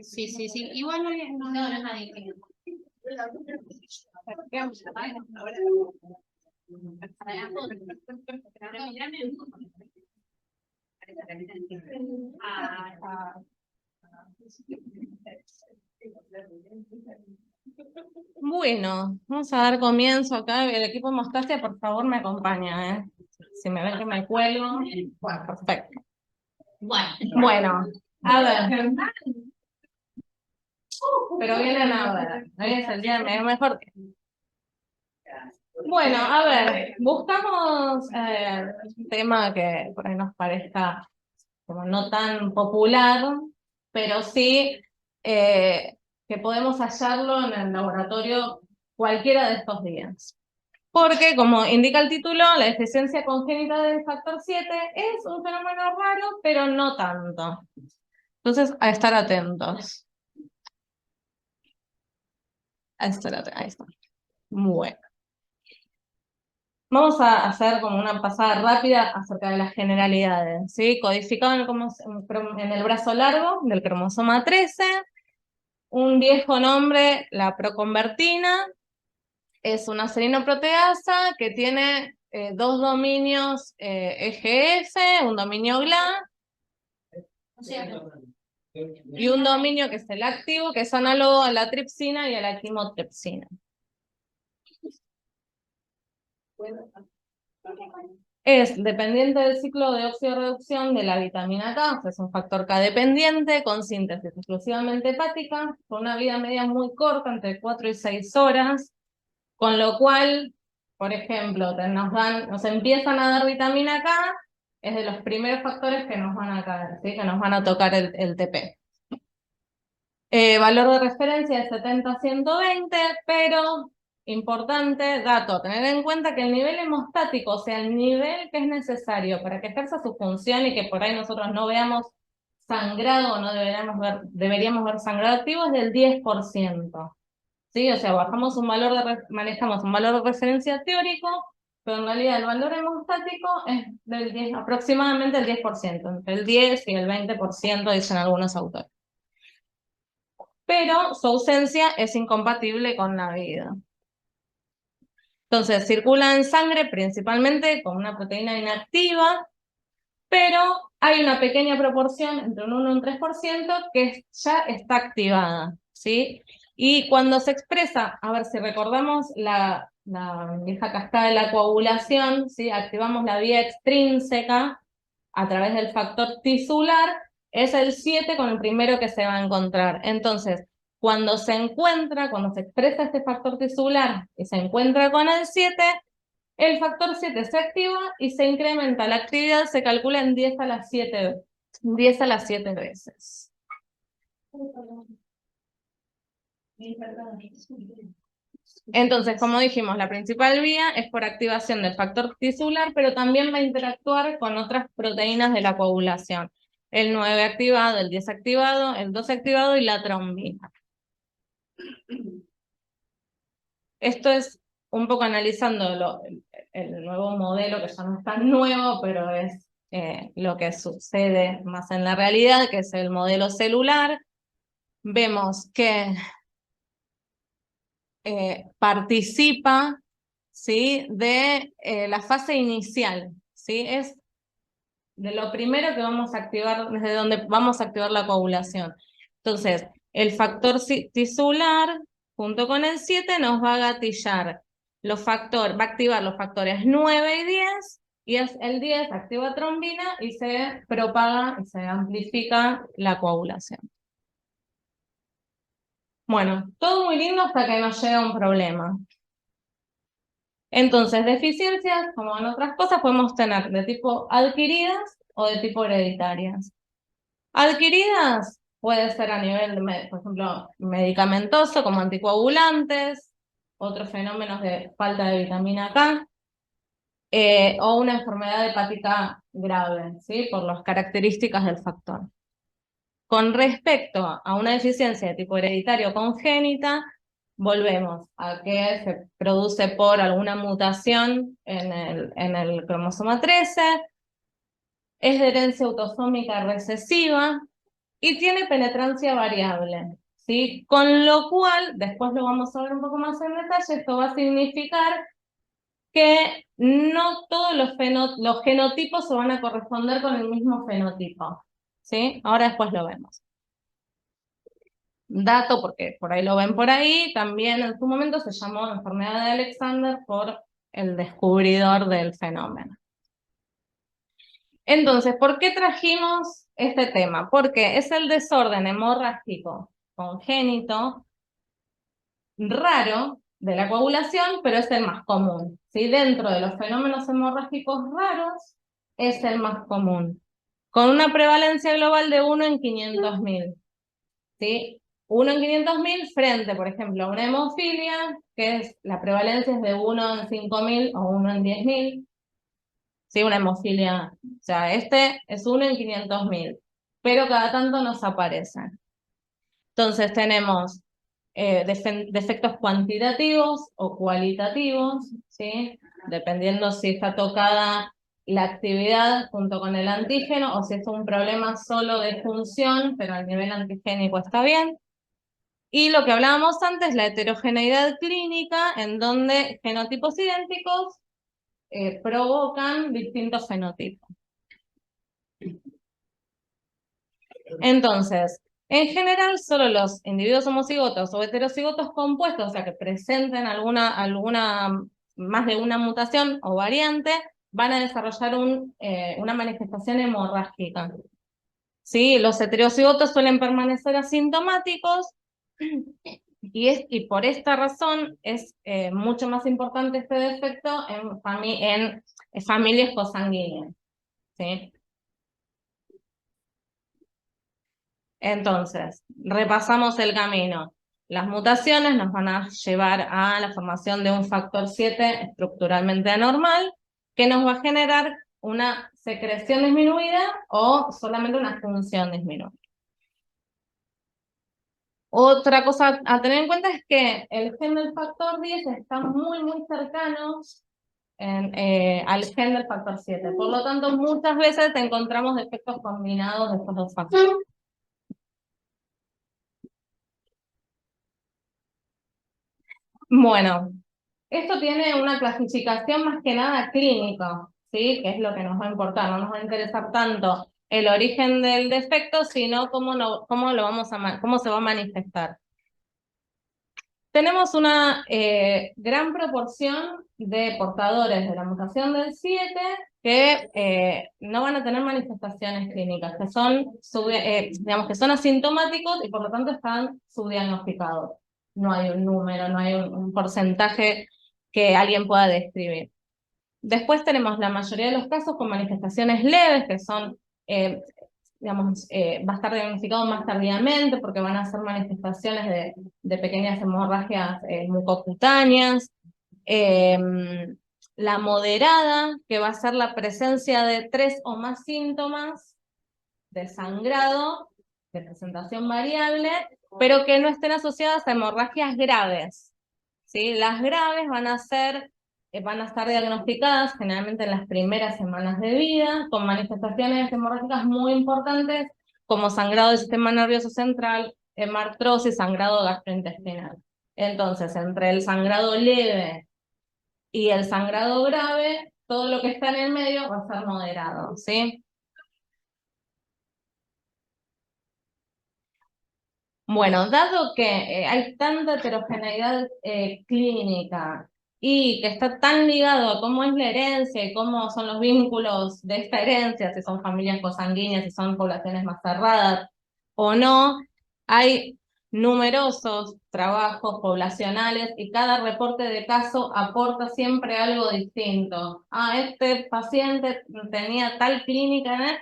Sí, sí, sí. Igual no es nadie que... Bueno, vamos a dar comienzo acá. El equipo Mostacia, por favor, me acompaña, ¿eh? Si me ven que me cuelgo. Bueno, perfecto. Bueno, a ver. Pero vienen a ver. Hoy es el día mejor que... Bueno, a ver, buscamos un tema que por ahí nos parezca como no tan popular, pero sí que podemos hallarlo en el laboratorio cualquiera de estos días. Porque, como indica el título, la deficiencia congénita del factor 7 es un fenómeno raro, pero no tanto. Entonces, a estar atentos. Ahí está. Bueno. Vamos a hacer como una pasada rápida acerca de las generalidades, ¿sí? Codificado en el brazo largo del cromosoma 13, un viejo nombre, la proconvertina, es una serinoproteasa que tiene dos dominios EGF, un dominio GLA, y un dominio que es el activo, que es análogo a la tripsina y a la quimotripsina. Es dependiente del ciclo de óxido-reducción de la vitamina K, es un factor K dependiente, con síntesis exclusivamente hepática, con una vida media muy corta, entre 4 y 6 horas, con lo cual, por ejemplo, nos empiezan a dar vitamina K, es de los primeros factores que nos van a caer, ¿sí? Que nos van a tocar el TP. Valor de referencia es 70-120, pero importante dato a tener en cuenta que el nivel hemostático, o sea, el nivel que es necesario para que ejerza su función y que por ahí nosotros no veamos sangrado o no deberíamos ver sangrado activo, es del 10%. ¿Sí? O sea, manejamos un valor de referencia teórico, pero en realidad el valor hemostático es aproximadamente el 10%, entre el 10 y el 20% dicen algunos autores. Pero su ausencia es incompatible con la vida. Entonces, circula en sangre principalmente con una proteína inactiva, pero hay una pequeña proporción, entre un 1 y un 3%, que ya está activada, ¿sí? Y cuando se expresa, a ver si recordamos la vieja cascada de la coagulación, ¿sí? Activamos la vía extrínseca a través del factor tisular, es el 7 con el primero que se va a encontrar. Entonces, cuando se expresa este factor tisular y se encuentra con el 7, el factor 7 se activa y se incrementa. La actividad se calcula en 10 a las 7 veces. Entonces, como dijimos, la principal vía es por activación del factor tisular, pero también va a interactuar con otras proteínas de la coagulación. El 9 activado, el 10 activado, el 12 activado y la trombina. Esto es un poco analizando el nuevo modelo, que ya no es tan nuevo, pero es lo que sucede más en la realidad, que es el modelo celular. Vemos que participa, ¿sí? de la fase inicial, ¿sí? Es de lo primero que vamos a activar, desde donde vamos a activar la coagulación. Entonces, el factor tisular, junto con el 7, nos va a gatillar va a activar los factores 9 y 10, y es el 10 activa trombina y se propaga y se amplifica la coagulación. Bueno, todo muy lindo hasta que nos llega un problema. Entonces, deficiencias, como en otras cosas, podemos tener de tipo adquiridas o de tipo hereditarias. Adquiridas puede ser a nivel, por ejemplo, medicamentoso, como anticoagulantes, otros fenómenos de falta de vitamina K, o una enfermedad hepática grave, ¿sí? Por las características del factor. Con respecto a una deficiencia de tipo hereditario congénita, volvemos a que se produce por alguna mutación en el cromosoma 13, es de herencia autosómica recesiva, y tiene penetrancia variable, ¿sí? Con lo cual, después lo vamos a ver un poco más en detalle, esto va a significar que no todos los genotipos se van a corresponder con el mismo fenotipo, ¿sí? Ahora después lo vemos. Dato, porque por ahí lo ven por ahí, también en su momento se llamó enfermedad de Alexander por el descubridor del fenómeno. Entonces, ¿por qué trajimos este tema? Porque es el desorden hemorrágico congénito raro de la coagulación, pero es el más común, ¿sí? Dentro de los fenómenos hemorrágicos raros, es el más común, con una prevalencia global de 1 en 500.000, ¿sí? 1 en 500.000 frente, por ejemplo, a una hemofilia, que es la prevalencia es de 1 en 5.000 o 1 en 10.000, ¿sí? Una hemofilia, o sea, este es 1 en 500.000, pero cada tanto nos aparecen. Entonces tenemos defectos cuantitativos o cualitativos, ¿sí? Dependiendo si está tocada la actividad junto con el antígeno o si es un problema solo de función, pero a nivel antigénico está bien. Y lo que hablábamos antes, la heterogeneidad clínica, en donde genotipos idénticos provocan distintos fenotipos. Entonces, en general, solo los individuos homocigotos o heterocigotos compuestos, o sea, que presenten más de una mutación o variante, van a desarrollar una manifestación hemorrágica. ¿Sí? Los heterocigotos suelen permanecer asintomáticos y por esta razón es mucho más importante este defecto en familias cosanguíneas, ¿sí? Entonces, repasamos el camino. Las mutaciones nos van a llevar a la formación de un factor 7 estructuralmente anormal, que nos va a generar una secreción disminuida o solamente una función disminuida. Otra cosa a tener en cuenta es que el gen del factor 10 está muy, muy cercano al gen del factor 7. Por lo tanto, muchas veces encontramos defectos combinados de estos dos factores. Bueno, esto tiene una clasificación más que nada clínica, ¿sí? Que es lo que nos va a importar. No nos va a interesar tanto el origen del defecto, sino cómo se va a manifestar. Tenemos una gran proporción de portadores de la mutación del 7 que no van a tener manifestaciones clínicas, que son, digamos, que son asintomáticos y por lo tanto están subdiagnosticados. No hay un número, no hay un porcentaje que alguien pueda describir. Después tenemos la mayoría de los casos con manifestaciones leves, que son, va a estar diagnosticado más tardíamente porque van a ser manifestaciones de pequeñas hemorragias mucocutáneas. La moderada, que va a ser la presencia de 3 o más síntomas de sangrado, de presentación variable, pero que no estén asociadas a hemorragias graves, ¿sí? Las graves van a estar diagnosticadas generalmente en las primeras semanas de vida, con manifestaciones hemorrágicas muy importantes, como sangrado del sistema nervioso central, hemartrosis, sangrado gastrointestinal. Entonces, entre el sangrado leve y el sangrado grave, todo lo que está en el medio va a ser moderado, ¿sí? Bueno, dado que hay tanta heterogeneidad clínica y que está tan ligado a cómo es la herencia y cómo son los vínculos de esta herencia, si son familias cosanguíneas, si son poblaciones más cerradas o no, hay numerosos trabajos poblacionales y cada reporte de caso aporta siempre algo distinto. Este paciente tenía tal clínica,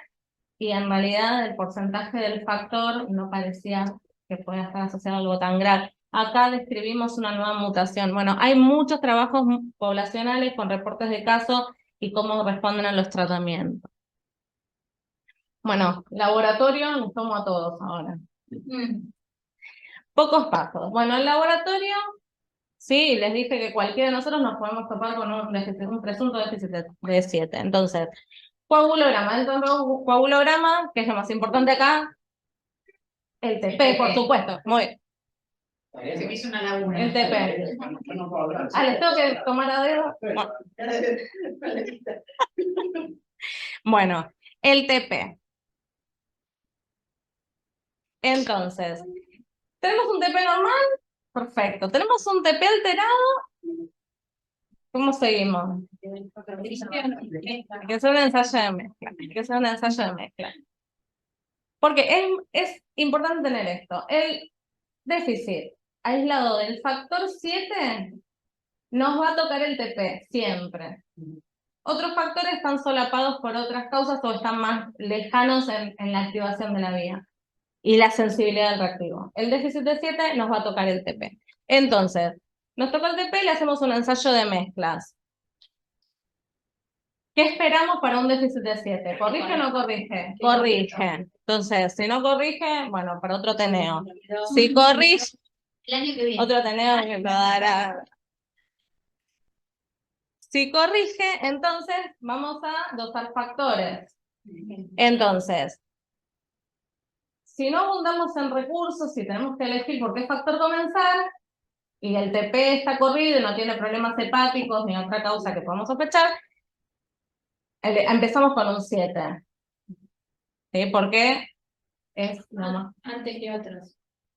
y en realidad el porcentaje del factor no parecía que pueda estar asociado a algo tan grave. Acá describimos una nueva mutación. Bueno, hay muchos trabajos poblacionales con reportes de casos y cómo responden a los tratamientos. Bueno, laboratorio, nos tomo a todos ahora. Pocos pasos. Bueno, el laboratorio, sí, les dije que cualquiera de nosotros nos podemos topar con un presunto déficit de 7. Entonces, coagulograma. Dentro del coagulograma, que es lo más importante acá, El TP, por supuesto. Muy Se me hizo una laguna. el TP. Ah, ¿les tengo que tomar a dedo? Bueno, el TP. Entonces, ¿tenemos un TP normal? Perfecto. ¿Tenemos un TP alterado? ¿Cómo seguimos? Hay que hacer un ensayo de mezcla. Hay que hacer un ensayo de mezcla. Porque es importante tener esto. El déficit aislado del factor 7 nos va a tocar el TP, siempre. Otros factores están solapados por otras causas o están más lejanos en la activación de la vía y la sensibilidad del reactivo. El déficit de 7 nos va a tocar el TP. Entonces, nos toca el TP y le hacemos un ensayo de mezclas. ¿Qué esperamos para un déficit de 7? ¿Corrige o no corrige? Corrige. Entonces, si no corrige, bueno, para otro teneo. Si corrige, El año que viene. otro teneo que lo dará. Si corrige, entonces vamos a dosar factores. Entonces, si no abundamos en recursos, si tenemos que elegir por qué factor comenzar, y el TP está corrido y no tiene problemas hepáticos ni otra causa que podamos sospechar, empezamos con un 7. ¿Sí? Porque es lo más. Antes que otros.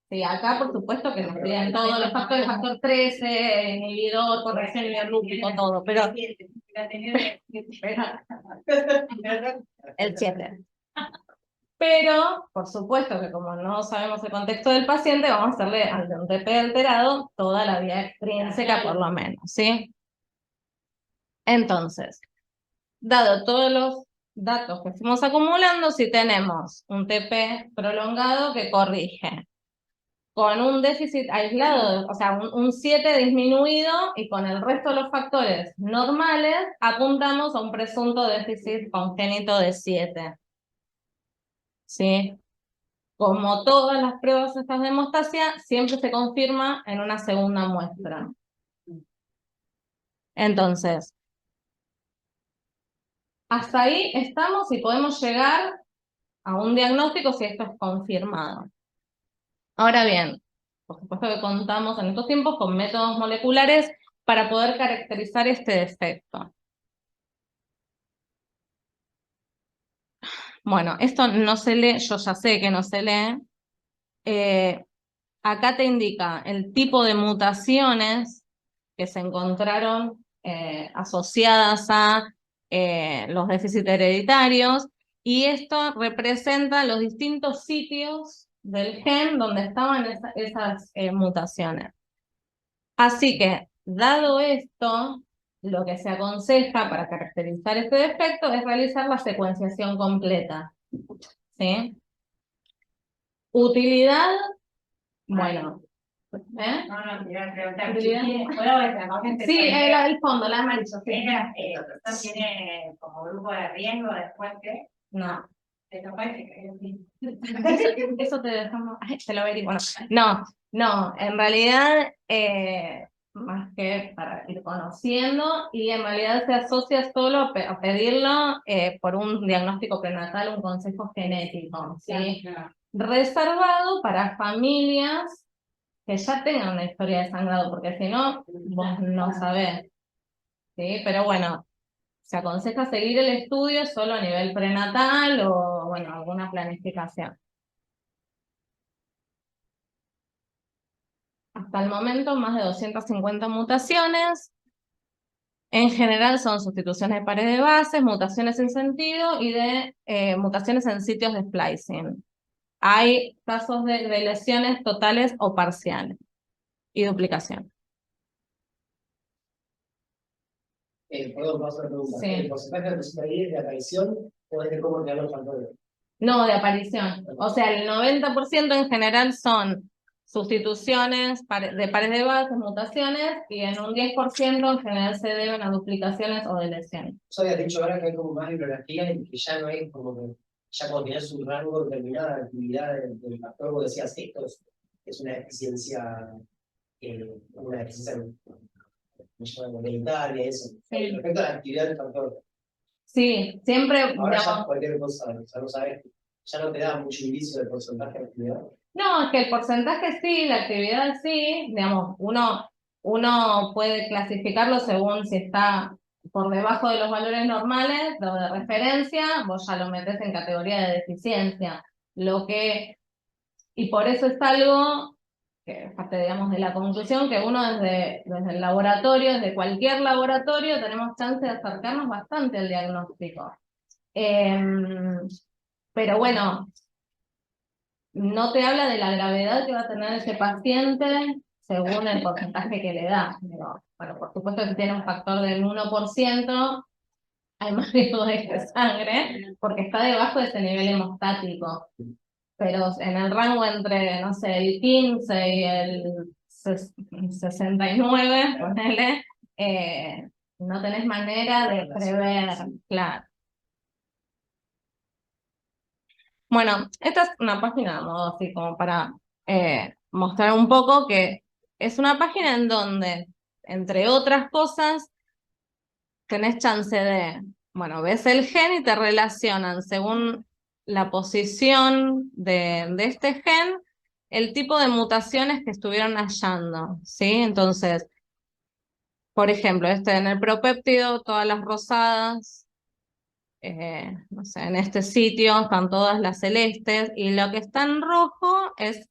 Sí, acá por supuesto que nos piden todos los factores, factor 13, inhibidor, corrección inmunológico, todo, pero el 7. Pero, por supuesto que como no sabemos el contexto del paciente, vamos a hacerle ante un TP alterado toda la vía extrínseca por lo menos, ¿sí? Entonces, dado todos los datos que fuimos acumulando, si tenemos un TP prolongado que corrige, con un déficit aislado, o sea, un 7 disminuido y con el resto de los factores normales, apuntamos a un presunto déficit congénito de 7. ¿Sí? Como todas las pruebas estas de hemostasia, siempre se confirma en una segunda muestra. Entonces, hasta ahí estamos y podemos llegar a un diagnóstico si esto es confirmado. Ahora bien, por supuesto que contamos en estos tiempos con métodos moleculares para poder caracterizar este defecto. Bueno, esto no se lee, yo ya sé que no se lee. Acá te indica el tipo de mutaciones que se encontraron asociadas a los déficits hereditarios, y esto representa los distintos sitios del gen donde estaban esas mutaciones. Así que, dado esto, lo que se aconseja para caracterizar este defecto es realizar la secuenciación completa. ¿Sí? Utilidad, bueno. ¿Eh? No, quería preguntar. ¿Utilidad? Sí, el fondo, la amarillo. Sí. ¿Tiene como grupo de riesgo después que? No. Eso parece que Eso te dejamos. Ay, te lo averiguo. No, en realidad, más que para ir conociendo, y en realidad se asocia solo a pedirlo por un diagnóstico prenatal, un consejo genético, ¿sí? Reservado para familias que ya tengan una historia de sangrado, porque si no, vos no sabés, ¿sí? Pero bueno, se aconseja seguir el estudio solo a nivel prenatal o, bueno, alguna planificación. Hasta el momento, más de 250 mutaciones. En general son sustituciones de pares de bases, mutaciones sin sentido y de mutaciones en sitios de splicing. Hay casos de lesiones totales o parciales y duplicación. Perdón, vamos a hacer una pregunta. Sí. ¿El porcentaje de posibilidades es de aparición o es de cómo quedan los factores? No, de aparición. O sea, el 90% en general son sustituciones de pares de bases, mutaciones, y en un 10% en general se deben a duplicaciones o de lesiones. Vos habías dicho ahora que hay como más bibliografía y que ya no hay como que, ya cuando tenés un rango determinado de actividad del factor, vos decías esto es una deficiencia, hereditaria, eso. Sí. Respecto a la actividad del factor. Sí, siempre, Ahora ya digamos, cualquier cosa, ya no sabes, ya no te da mucho indicio del porcentaje de actividad. No, es que el porcentaje sí, la actividad sí, digamos, uno puede clasificarlo según si está por debajo de los valores normales, lo de referencia, vos ya lo metés en categoría de deficiencia. Y por eso es algo que es parte, digamos, de la conclusión que uno desde el laboratorio, desde cualquier laboratorio, tenemos chance de acercarnos bastante al diagnóstico. Pero bueno, no te habla de la gravedad que va a tener ese paciente según el porcentaje que le da. Pero, bueno, por supuesto, si tiene un factor del 1%, hay más riesgo de sangre porque está debajo de ese nivel hemostático. Pero en el rango entre, no sé, el 15 y el 69, ponele, no tenés manera de prever, claro. Bueno, esta es una página, de modo así como para mostrar un poco que es una página en donde, entre otras cosas, tenés chance de, bueno, ves el gen y te relacionan según la posición de este gen, el tipo de mutaciones que estuvieron hallando, ¿sí? Entonces, por ejemplo, en el propéptido, todas las rosadas, no sé, en este sitio están todas las celestes, y lo que está en rojo es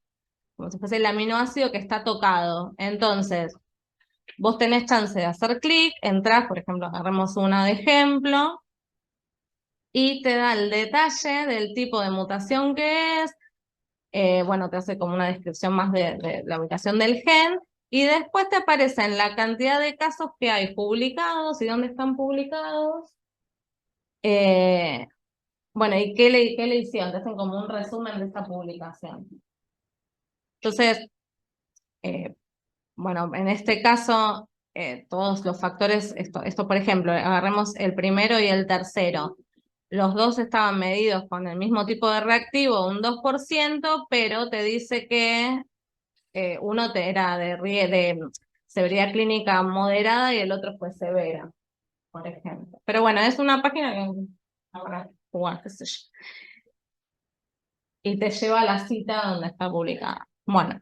como si fuese el aminoácido que está tocado. Entonces, vos tenés chance de hacer clic, entrás, por ejemplo, agarremos una de ejemplo, y te da el detalle del tipo de mutación que es, bueno, te hace como una descripción más de la ubicación del gen, y después te aparecen la cantidad de casos que hay publicados y dónde están publicados. Bueno, ¿y qué le hicieron? Te hacen como un resumen de esta publicación. Entonces, bueno, en este caso, todos los factores, esto por ejemplo, agarremos el primero y el tercero. Los dos estaban medidos con el mismo tipo de reactivo, un 2%, pero te dice que uno era de severidad clínica moderada y el otro fue severa, por ejemplo. Pero bueno, es una página que para jugar, qué sé yo. Y te lleva a la cita donde está publicada. Bueno,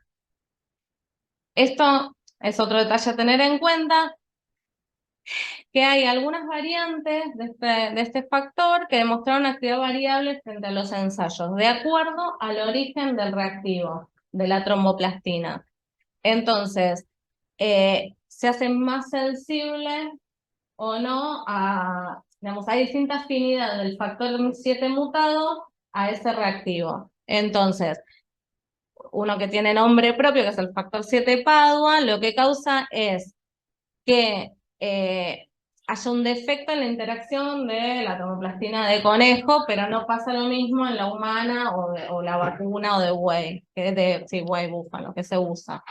esto es otro detalle a tener en cuenta, que hay algunas variantes de este factor que demostraron actividad variable frente a los ensayos, de acuerdo al origen del reactivo, de la tromboplastina. Entonces, se hace más sensible o no a, digamos, hay distinta afinidad del factor 7 mutado a ese reactivo. Entonces, uno que tiene nombre propio, que es el factor 7 Padua, lo que causa es que haya un defecto en la interacción de la tomoplastina de conejo, pero no pasa lo mismo en la humana o la vacuna o de buey, que es sí, buey búfalo, que se usa.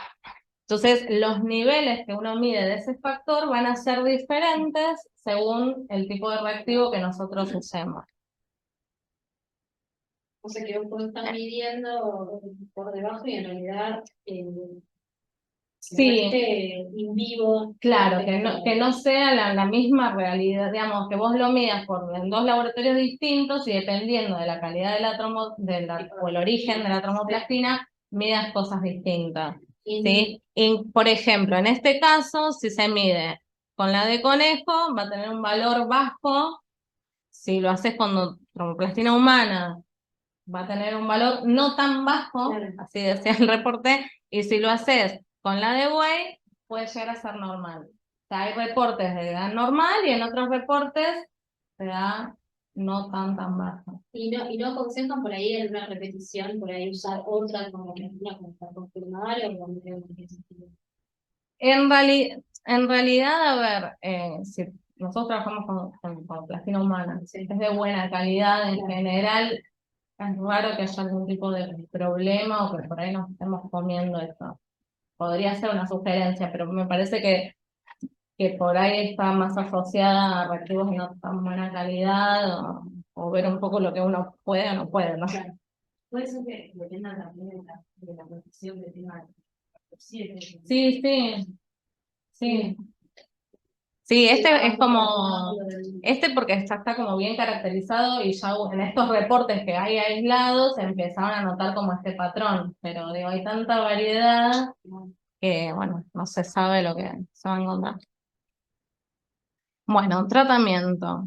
Entonces, los niveles que uno mide de ese factor van a ser diferentes según el tipo de reactivo que nosotros usemos. O sea que vos estás midiendo por debajo y en realidad Sí, in vivo. claro, que no sea la misma realidad, digamos, que vos lo midas en dos laboratorios distintos y dependiendo de la calidad de o el origen de la tromoplastina, midas cosas distintas. ¿Sí? Y, por ejemplo, en este caso, si se mide con la de conejo, va a tener un valor bajo. Si lo haces con tromoplastina humana, va a tener un valor no tan bajo, Claro. así decía el reporte, y si lo haces con la de buey, puede llegar a ser normal. O sea, hay reportes de edad normal y en otros reportes de edad no tan baja. Y no aconsejan por ahí en una repetición, por ahí usar otra como una como para confirmar o como En realidad, a ver, si nosotros trabajamos con plastina humana, es de buena calidad en general, es raro que haya algún tipo de problema o que por ahí nos estemos comiendo esto. Podría ser una sugerencia, pero me parece que por ahí está más asociada a reactivos de no tan buena calidad o ver un poco lo que uno puede o no puede, ¿no? Claro. Puede ser que dependa también de la posición que tenga el 7. Sí, sí, sí. Sí, este es como, este porque ya está como bien caracterizado y ya en estos reportes que hay aislados se empezaron a notar como este patrón, pero digo, hay tanta variedad que, bueno, no se sabe lo que se va a encontrar. Bueno, tratamiento.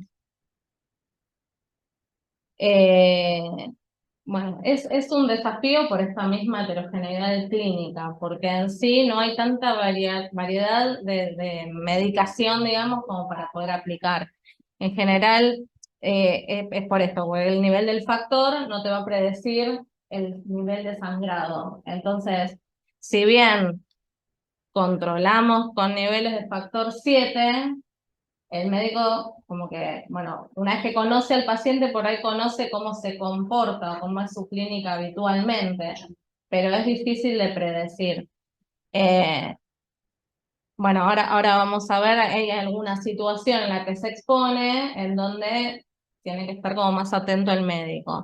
Eh, bueno, es un desafío por esta misma heterogeneidad clínica, porque en sí no hay tanta variedad de medicación, digamos, como para poder aplicar. En general, es por esto, porque el nivel del factor no te va a predecir el nivel de sangrado. Entonces, si bien controlamos con niveles de factor 7, el médico como que, bueno, una vez que conoce al paciente, por ahí conoce cómo se comporta o cómo es su clínica habitualmente, pero es difícil de predecir. Eh, bueno, ahora vamos a ver, hay alguna situación en la que se expone en donde tiene que estar como más atento el médico.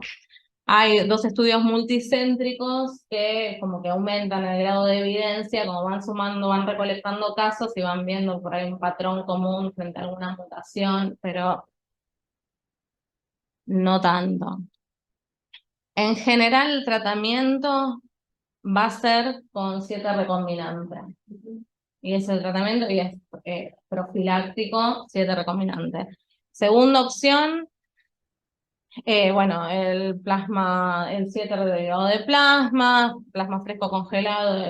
Hay 2 estudios multicéntricos que como que aumentan el grado de evidencia, como van sumando, van recolectando casos y van viendo por ahí un patrón común frente a alguna mutación, pero no tanto. En general el tratamiento va a ser con 7 recombinantes. Y es el tratamiento y es profiláctico, 7 recombinantes. Segunda opción, bueno, el plasma, el 7 derivado de plasma, plasma fresco congelado,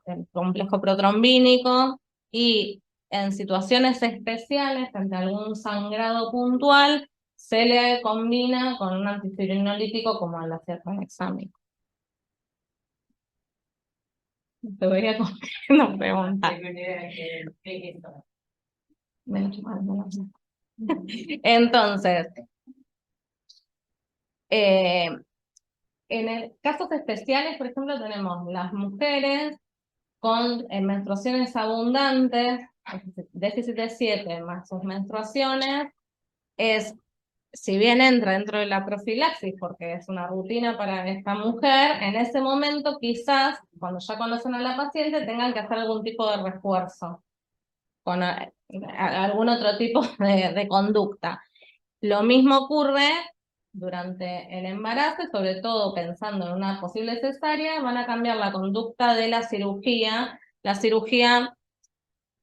el complejo protrombínico, y en situaciones especiales, ante algún sangrado puntual, se le combina con un antifibrinolytítico como el acetaminophen. Te voy a no preguntar. Menos mal, menos mal. Entonces, en casos especiales, por ejemplo, tenemos las mujeres con menstruaciones abundantes, déficit de 7 más sus menstruaciones, si bien entra dentro de la profilaxis, porque es una rutina para esta mujer, en ese momento quizás, cuando ya conocen a la paciente, tengan que hacer algún tipo de refuerzo, con algún otro tipo de conducta. Lo mismo ocurre durante el embarazo, sobre todo pensando en una posible cesárea, van a cambiar la conducta de la cirugía. La cirugía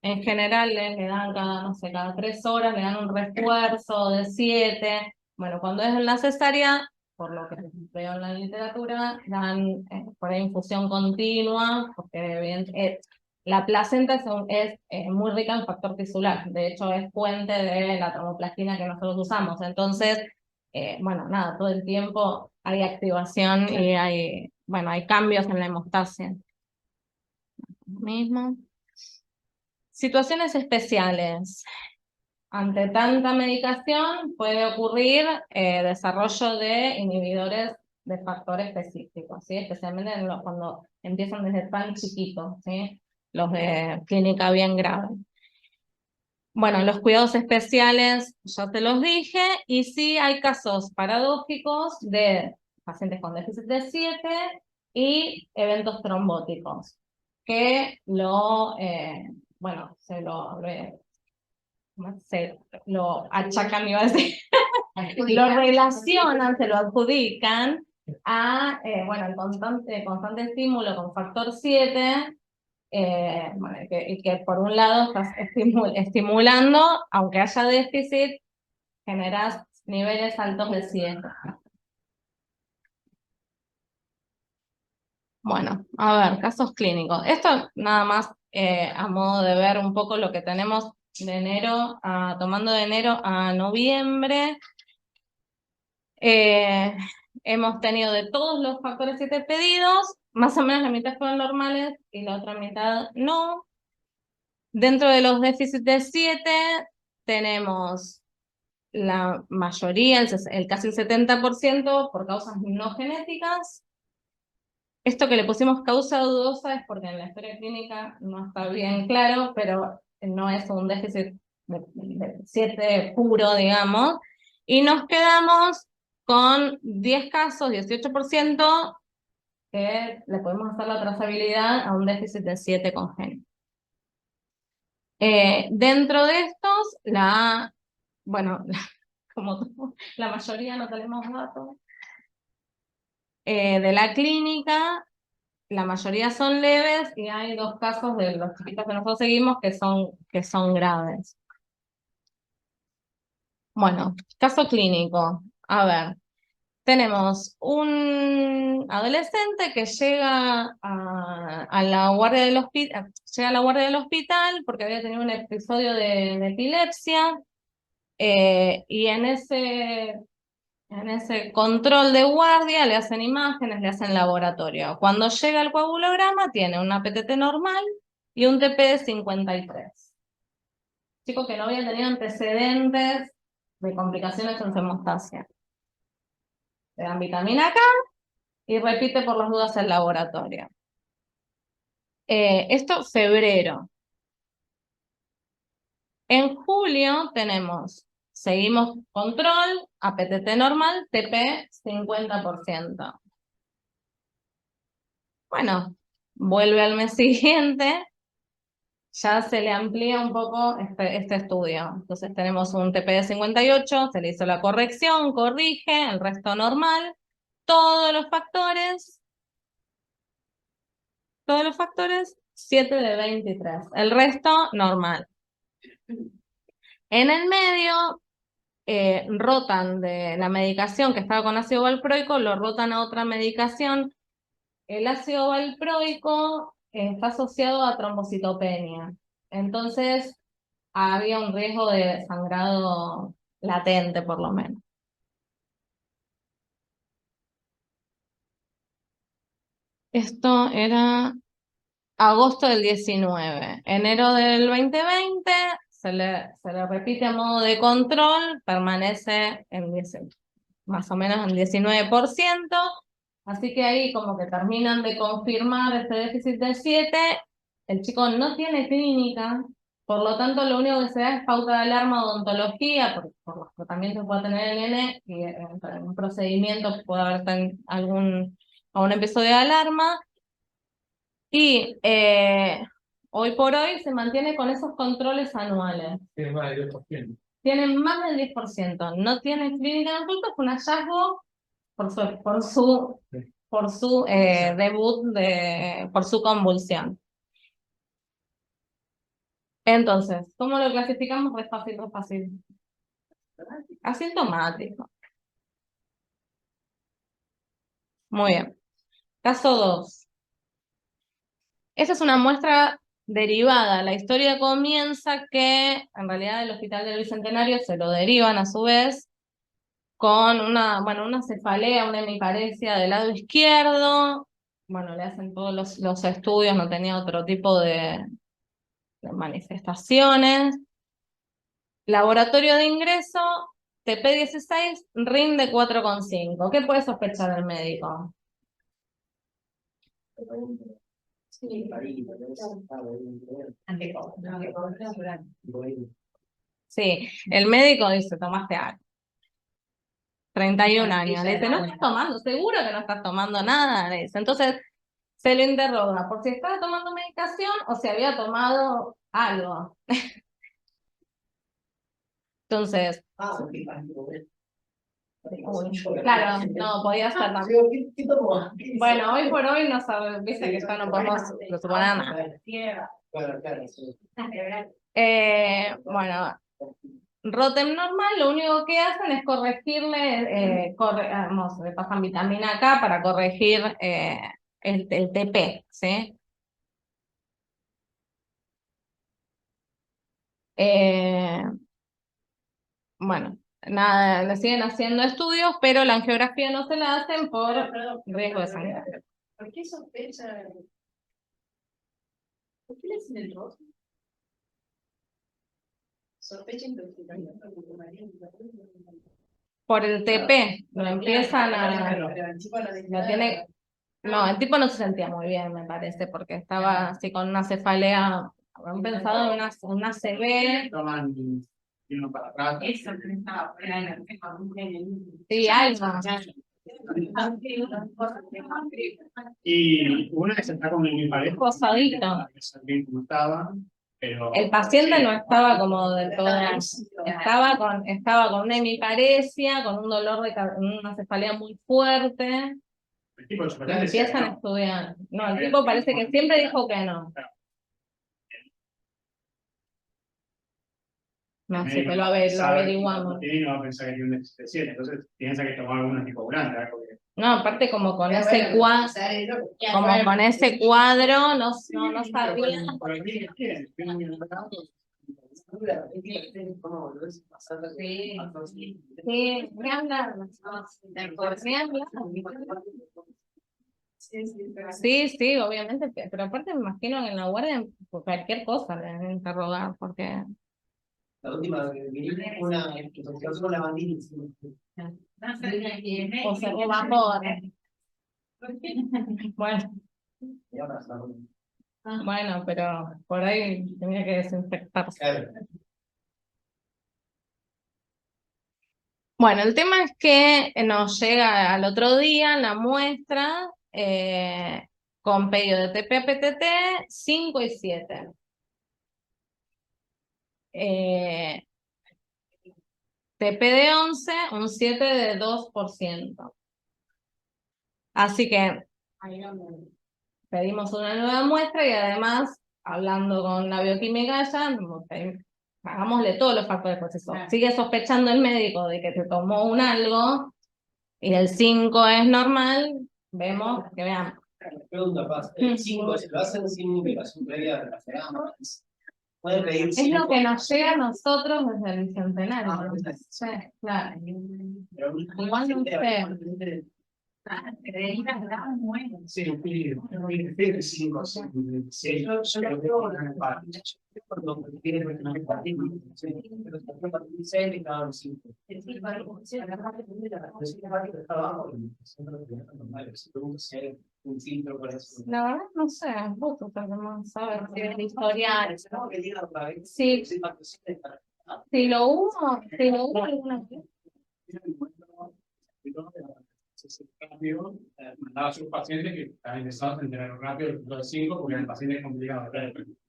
en general le dan cada, no sé, cada 3 horas, le dan un refuerzo de 7. Bueno, cuando es en la cesárea, por lo que veo en la literatura, dan por ahí infusión continua, porque bien, la placenta es muy rica en factor tisular, de hecho es fuente de la tromoplastina que nosotros usamos, entonces, bueno, nada, todo el tiempo hay activación y hay, bueno, hay cambios en la hemostasia. Mismo. Situaciones especiales. Ante tanta medicación puede ocurrir desarrollo de inhibidores de factor específico, ¿sí? Especialmente cuando empiezan desde tan chiquitos, ¿sí? Los de clínica bien grave. Bueno, los cuidados especiales ya te los dije, y sí hay casos paradójicos de pacientes con déficit de 7 y eventos trombóticos, que bueno, se lo achacan, iba a decir, lo relacionan, se lo adjudican a, bueno, el constante estímulo con factor 7, bueno, y que por un lado estás estimulando, aunque haya déficit, generas niveles altos de 7. Bueno, a ver, casos clínicos. Esto nada más a modo de ver un poco lo que tenemos de enero tomando de enero a noviembre. Hemos tenido de todos los factores 7 pedidos, más o menos la mitad fueron normales y la otra mitad no. Dentro de los déficits de 7 tenemos la mayoría, casi el 70% por causas no genéticas. Esto que le pusimos causa dudosa es porque en la historia clínica no está bien claro, pero no es un déficit de 7 puro, digamos. Y nos quedamos con 10 casos, 18%, que le podemos hacer la trazabilidad a un déficit de 7 congénito. Dentro de estos, bueno, como la mayoría no tenemos datos, de la clínica, la mayoría son leves y hay 2 casos de los chiquitos que nosotros seguimos que son graves. Bueno, caso clínico. A ver, tenemos un adolescente que llega a la guardia del hospital, llega a la guardia del hospital porque había tenido un episodio de epilepsia, y en ese control de guardia le hacen imágenes, le hacen laboratorio. Cuando llega el coagulograma tiene una PTT normal y un TP de 53. Chico que no había tenido antecedentes de complicaciones en su hemostasia. Le dan vitamina K y repite por las dudas el laboratorio. Esto febrero. En julio seguimos control, APTT normal, TP 50%. Bueno, vuelve al mes siguiente, ya se le amplía un poco este estudio. Entonces tenemos un TP de 58, se le hizo la corrección, corrige, el resto normal. Todos los factores, 7 de 23. El resto normal. En el medio, rotan de la medicación que estaba con ácido valproico, lo rotan a otra medicación. El ácido valproico está asociado a trombocitopenia. Entonces, había un riesgo de sangrado latente, por lo menos. Esto era agosto del 19. Enero del 2020 se le repite a modo de control, permanece en más o menos en 19%, así que ahí como que terminan de confirmar este déficit de 7, el chico no tiene clínica, por lo tanto lo único que se da es pauta de alarma odontología, por los tratamientos que pueda tener el nene, y en un procedimiento puede haber algún episodio de alarma, y hoy por hoy se mantiene con esos controles anuales. Tiene más del 10%. Tienen más del 10%. No tienen clínica de adultos, fue un hallazgo por su debut, por su convulsión. Entonces, ¿cómo lo clasificamos? Re fácil. Asintomático. Muy bien. Caso 2. Esa es una muestra derivada. La historia comienza que en realidad el Hospital del Bicentenario se lo derivan a su vez con una cefalea, una hemiparesia del lado izquierdo. Bueno, le hacen todos los estudios, no tenía otro tipo de manifestaciones. Laboratorio de ingreso, TP16, rinde 4,5. ¿Qué puede sospechar el médico? Sí, el médico dice, tomaste algo. 31 años. Le dice, no estás tomando, seguro que no estás tomando nada. Le dice. Entonces, se lo interroga por si estaba tomando medicación o si había tomado algo. Entonces, claro, no, podía ser también. Bueno, hoy por hoy no sabemos, viste que ya no podemos suponer nada. Bueno, Rotem normal, lo único que hacen es corregirle, le pasan vitamina K para corregir el TP, ¿sí? Bueno, nada, le siguen haciendo estudios, pero la angiografía no se la hacen por riesgo de sangre. ¿Por qué sospecha? ¿Por qué le hacen el rostro? Sospecha intoxicación. Por el TP, lo empiezan no, el tipo no se sentía muy bien, me parece, porque estaba así con una cefalea, habían pensado en una CB. Toman uno para atrás. Eso que estaba fuera de la Sí, algo. Y una que se está con el pareja. Posadito. Que se bien como estaba. Pero, El paciente sí, no estaba como del todo, estaba con una hemiparesia, con un dolor una cefalea muy fuerte. el tipo de Lo chocolate decía que empiezan a no. estudiar. No, el tipo parece que siempre dijo que no. El No sé, médico que no lo sabe, averiguamos. no tiene y no va a pensar que tiene un déficit de 100, entonces piensa que tomó algún anticoagulante, algo que... No, aparte como con Pero ese bueno, cuadro, como con ese cuadro, no sabía. Por aquí, ¿qué? Tiene un Sí, ni hablar. Ni hablar. Sí, sí, obviamente, pero aparte me imagino que en la guardia por cualquier cosa le deben interrogar, porque La última que vinimos fue una intoxicación con la bandina. No sé qué tiene. o se vapor. Bueno, Y ahora está bueno, pero por ahí tenía que desinfectarse. claro. Bueno, el tema es que nos llega al otro día la muestra con pedido de TP a PTT 5 y 7. TP de 11, un 7 de 2%. Así que pedimos una nueva muestra y además, hablando con la bioquímica ya, hagámosle todos los factores de proceso. Sigue sospechando el médico de que te tomó un algo y el 5 es normal, vemos que veamos. Pregunta, Paz. El 5 se lo hacen sin indicación previa de la FEAM. Pueden pedir Es lo que nos llega a nosotros desde el Bicentenario. Ah, Sí, claro. Pero Igual no sé. Creídas graves mueren. Sí, pide 5, 6. yo no creo en el empate. Cuando tiene que tener empate, pero también para el 6 y cada 5. Un filtro para eso. La verdad no sé, vos sos el que más sabes si el historial. No, que diga otra vez. Sí, Sí, patrocina para- si lo hubo alguna vez. Ese cambio mandaba a sus pacientes que estaban interesados en tener rápido el resultado de 5, porque el paciente es complicado.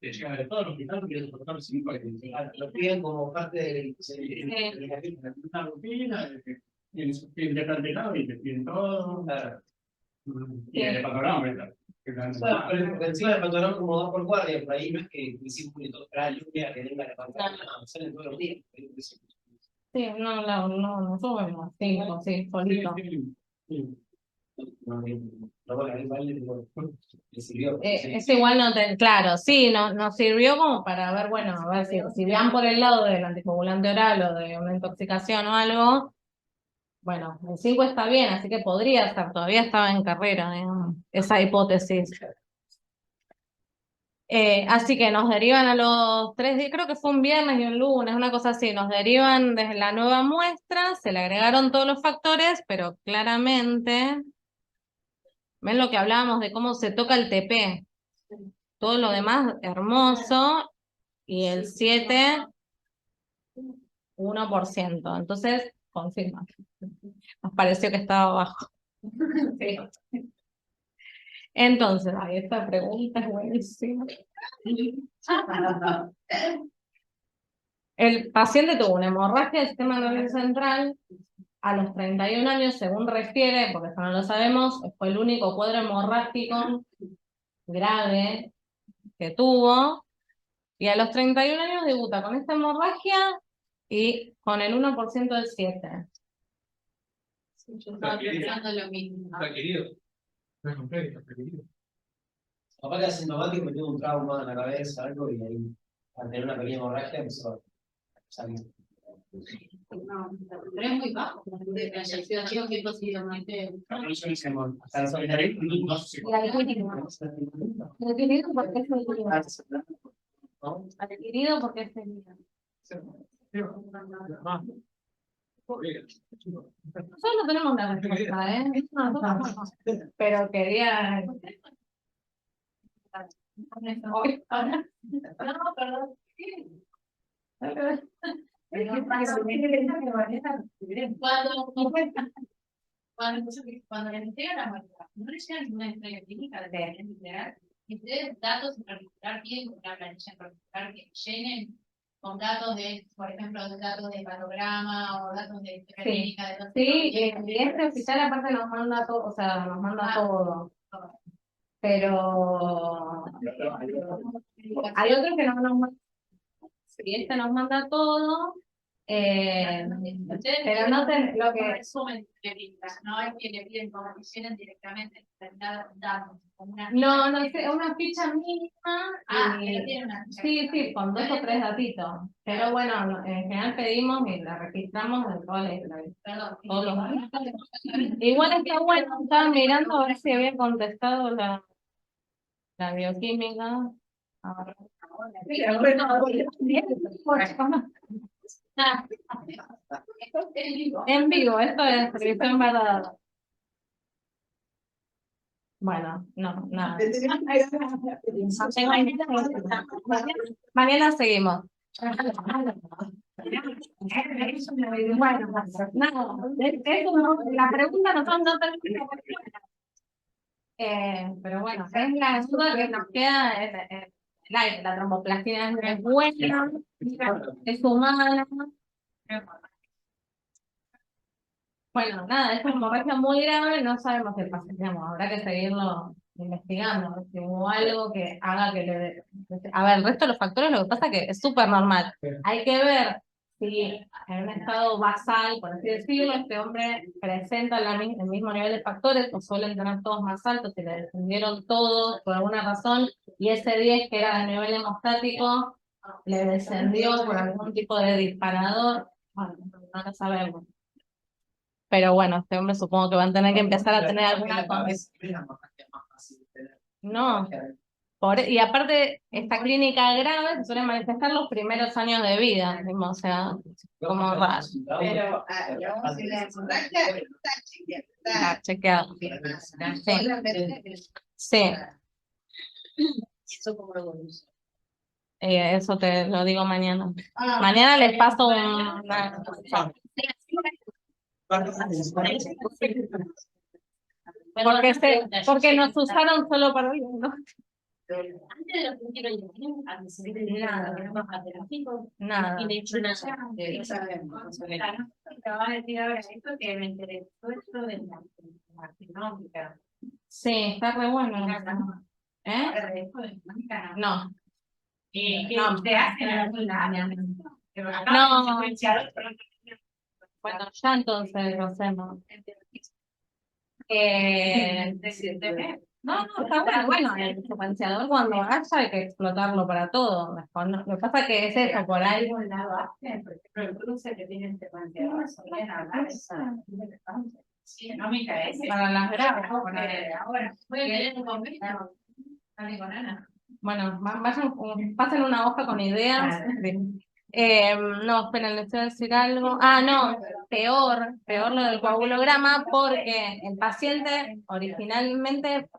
Le llegan de todo el hospital y el protocolo 5 Lo piden como parte de una rutina, tienen su piden ya planteado y te piden todo. Y el patología, ¿verdad? Bueno, pero por encima del patrón como 2 por guardia, por ahí no es que hicimos un para lluvia que venga la pantalla, no, salen todos los días. Sí, no subimos 5, sí, solito. Le sirvió. Eso igual no te, claro, sí, nos sirvió como para ver, bueno, a ver si van por el lado del anticoagulante oral o de una intoxicación o algo, bueno, el 5 está bien, así que podría estar, todavía estaba en carrera, digamos, esa hipótesis. Así que nos derivan a los 3 días, creo que fue un viernes y un lunes, una cosa así, nos derivan desde la nueva muestra, se le agregaron todos los factores, pero claramente, ven lo que hablábamos de cómo se toca el TP, todo lo demás hermoso, y el 7, 1%, entonces confirma, nos pareció que estaba bajo. Entonces, ay, esta pregunta es buenísima. El paciente tuvo una hemorragia del sistema nervioso central a los 31 años, según refiere, porque eso no lo sabemos, fue el único cuadro hemorrágico grave que tuvo, y a los 31 años debuta con esta hemorragia y con el 1% del 7. Yo estaba pensando lo mismo. Requerido. No es completo, requerido. Capaz que asintomático me tuvo un trauma en la cabeza, algo, y ahí, al tener una pequeña hemorragia, empezó a salir. No, pero es muy bajo. De la situación que posiblemente. No hicimos hasta la solidaridad, no sé. Adquirido porque es el adquirido porque es el nosotros no tenemos una respuesta, pero quería. No, perdón. Cuando les entregan la muestra, no les llega ninguna historia clínica de la literal. Y ustedes datos en particular tienen una planilla en particular que llenen con datos de, por ejemplo, datos de patograma o datos de clínica de los Sí, y este oficial aparte nos manda todo, o sea, nos manda todo. Pero hay otros que no nos mandan. Sí, este nos manda todo. Pero no te, lo que resumen de clínicas, no es que le piden como que llenen directamente determinados datos. no, no sé, una ficha mínima. Pero tiene una ficha. Sí, con 2 o 3 datitos. Pero bueno, en general pedimos y la registramos en todos los datos. Igual está bueno, estaba mirando a ver si había contestado la bioquímica. Ahora. En vivo, esto es revisión verdad. Bueno, no, nada. Mañana seguimos. Bueno, no, la pregunta nosotros no tenemos. Pero bueno, es la duda que nos queda en el aire. La tromboplastina es buena, es humana. Bueno, nada, es una hemorragia muy grave, no sabemos qué pasa, digamos, habrá que seguirlo investigando, si hubo algo que haga que le... A ver, el resto de los factores lo que pasa es que es súper normal. Hay que ver si en un estado basal, por así decirlo, este hombre presenta el mismo nivel de factores, o suelen tener todos más altos, si le descendieron todos por alguna razón, y ese 10 que era de nivel hemostático, le descendió por algún tipo de disparador, bueno, no lo sabemos. Pero bueno, este hombre supongo que van a tener que empezar a tener alguna No, y aparte, esta clínica grave se suele manifestar los primeros años de vida, mismo, o sea, como raro. Pero la hemorragia está chequeada. Está chequeado. Sí. Eso como lo conoce. Eso te lo digo mañana. Mañana les paso una... Porque nos usaron solo para hoy, ¿no? Antes de los principios Nada. y de hecho nada. No sabemos. Te van a decir ahora esto que me interesó esto de la económica. Sí, está re bueno. ¿Eh? Ahora de esto de económica no. No. No, te hacen alguna. No. Bueno, ya entonces lo hacemos. No, está bueno, bueno, el secuenciador cuando haya hay que explotarlo para todo. Lo que pasa que es eso, por ahí. algún lado hacen, por ejemplo, el cruce que tiene este secuenciador, solían hablar de esa económica es Para las graves. ahora voy a leer un convenio. Dale con Ana. Bueno, pasen una hoja con ideas. No, esperen, les voy a decir algo. Ah, no, peor lo del coagulograma, porque el paciente originalmente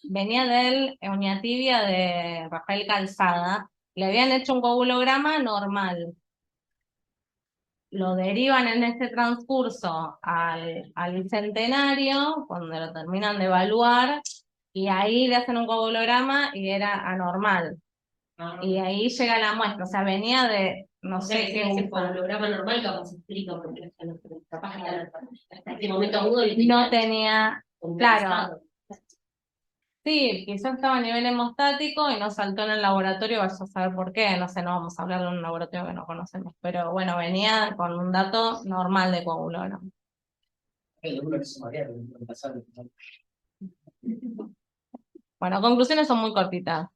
venía del hernia tibia de Rafael Calzada. Le habían hecho un coagulograma normal. Lo derivan en este transcurso al Bicentenario, cuando lo terminan de evaluar, y ahí le hacen un coagulograma y era anormal. Y ahí llega la muestra, o sea, venía de, no sé qué ese coagulograma normal capaz se explica porque capaz hasta este momento agudo no tenía, claro. Sí, quizás estaba a nivel hemostático y no saltó en el laboratorio, vaya a saber por qué, no sé, no vamos a hablar de un laboratorio que no conocemos, pero bueno, venía con un dato normal de coagulograma. Bueno, conclusiones son muy cortitas.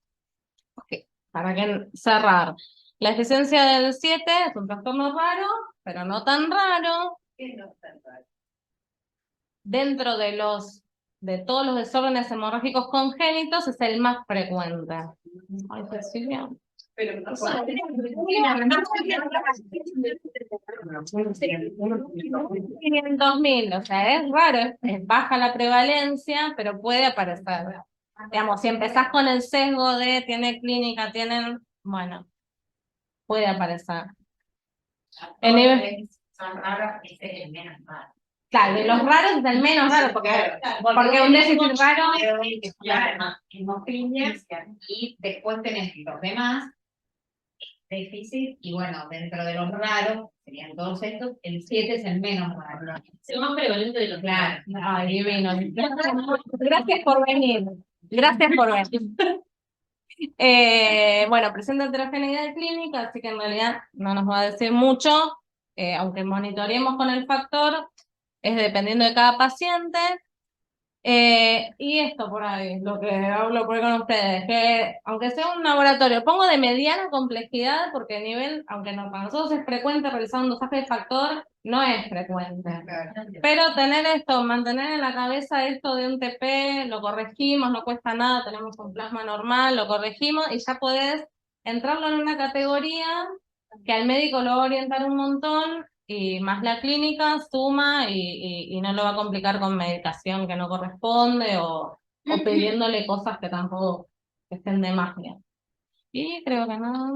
Okay. Para que cerrar. La eficiencia del 7 es un trastorno raro, pero no tan raro. ¿Qué no está raro? Dentro de todos los desórdenes hemorrágicos congénitos es el más frecuente. Ay, Cecilia. Pero no En 2000, o sea, es raro, es baja la prevalencia, pero puede aparecer. Digamos, si empezás con el sesgo de tiene clínica, bueno, puede aparecer. El nivel... son raros, ese es el menos malo. Claro, de los raros es el menos raro, porque un déficit raro. Hemofilias y después tenés los demás déficit y bueno, dentro de los raros, serían todos estos, el 7 es el menos raro. Es el más prevalente de los Claro. Ay, divino. Gracias por venir. Gracias por venir. Bueno, presenta heterogeneidad clínica, así que en realidad no nos va a decir mucho, aunque monitoreemos con el factor, es dependiendo de cada paciente. Y esto por ahí, lo que hablo por ahí con ustedes, que aunque sea un laboratorio, pongo de mediana complejidad porque a nivel, aunque no, para nosotros es frecuente realizar un dosaje de factor, no es frecuente. Pero tener esto, mantener en la cabeza esto de un TP, lo corregimos, no cuesta nada, tenemos un plasma normal, lo corregimos y ya podés entrarlo en una categoría que al médico lo va a orientar un montón y más la clínica suma y no lo va a complicar con medicación que no corresponde o pidiéndole cosas que tampoco estén de magia. Y creo que no.